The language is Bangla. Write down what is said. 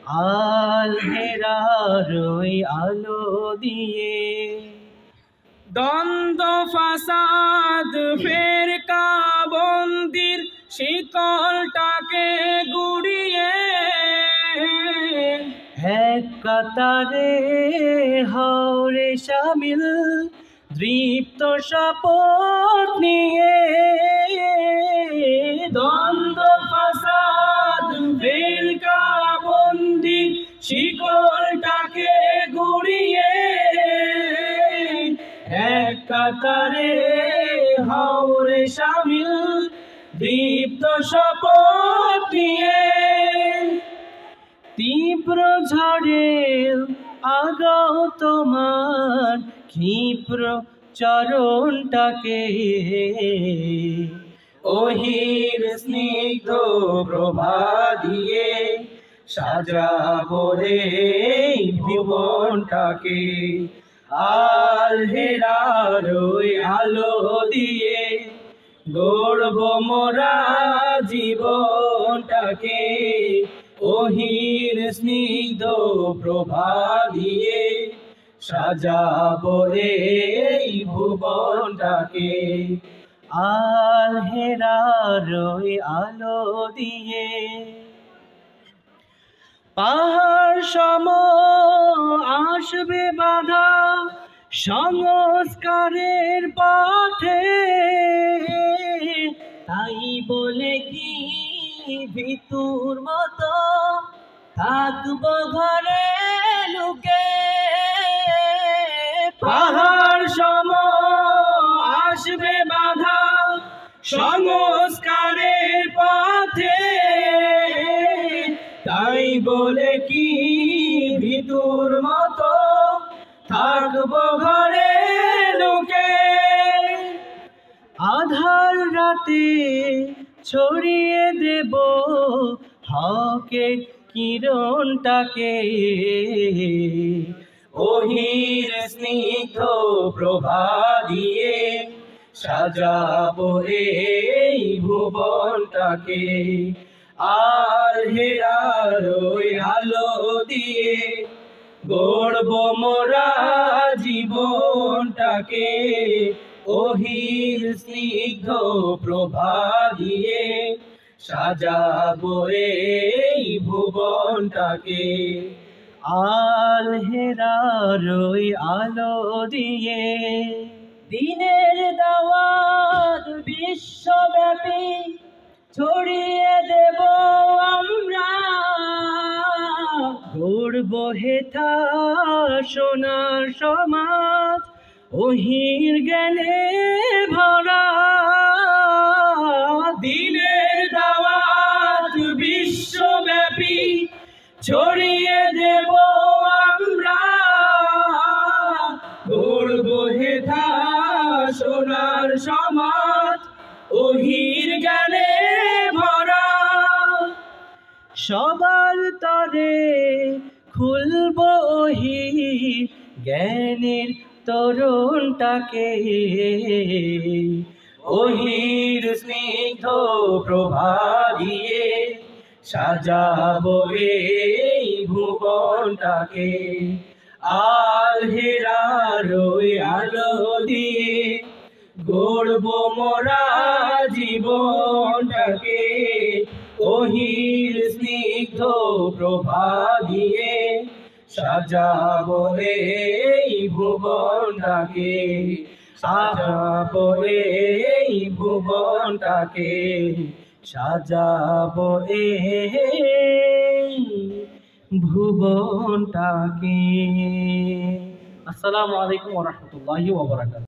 আল হেরার ওই আলো দিয়ে। দ্বন্দ্ব ফাসাদ ফেরকা বন্দির শিকলটাকে গুড়িয়ে এক কাতারে হাওরে শামিল দৃপ্ত শপথ নিয়ে। দ্বন্দ্ব ফাসাদ ফেরকা বন্দির শিকলটাকে গুড়িয়ে এক কাতারে হাওরে শামিল দীপ্ত শপথ নিয়ে। তীব্র ঝড়ে আগাও তোমার ক্ষিপ্র চরণটাকে ওহির স্নিগ্ধ প্রভা দিয়ে সাজাবো রে ভুবনটাকে। আল হেরার ওই আলো দিয়ে গড়ব মোরা জীবনটাকে ওহির স্নিগ্ধ প্রভা দিয়ে সাজাবো রে ভুবনটাকে। আল হেরার ওই আলো দিয়ে পাহাড় সম আসবে বাধা সংস্কারের পথে, তাই বলে কি ভিতুর মতো থাকবো ঘরে লুকে। পাহাড় সম আসবে বাধা সংস্কারের পথে, তাই বলে কি ভিতুর মতো থাকবো ঘরে লুকে। আধার রাতে ছড়িয়ে দেব হকের কিরণটাকে ওহির স্নিগ্ধ প্রভা দিয়ে সাজাবো এই ভুবনটাকে। আর হেরার ওই আলো দিয়ে গড়ব মোরা জীবনটাকে ওহির স্নিগ্ধ প্রভা দিয়ে সাজাবো এই ভুবনটাকে। আল হেরার ওই আলো দিয়ে দিনের দাওয়াত বিশ্বব্যাপী ছড়িয়ে দেব আমরা। গড়ব হেথা সোনার সমাজ ওহির জ্ঞানে ভরা। দিনের দাওয়াত বিশ্বব্যাপী ছড়িয়ে দেব আমরা। গড়ব হেথা সোনার সমাজ ওহির জ্ঞানে ভরা। সবার তরে খুলব ওহির জ্ঞানের তরুণটাকে ওহির স্নিগ্ধ প্রভা দিয়ে সাজাবো এই ভুবনটাকে। আল হেরার ওই আলো দিয়ে গড়ব মোরা জীবনটাকে ওহির স্নিগ্ধ প্রভা দিয়ে সাজাবো এই ভুবনটাকে। সাজাবো এই ভুবনটাকে সাজাবো এই ভুবনটাকে। আসসালামু আলাইকুম ওয়া রাহমাতুল্লাহি ওয়া বারাকাতুহু।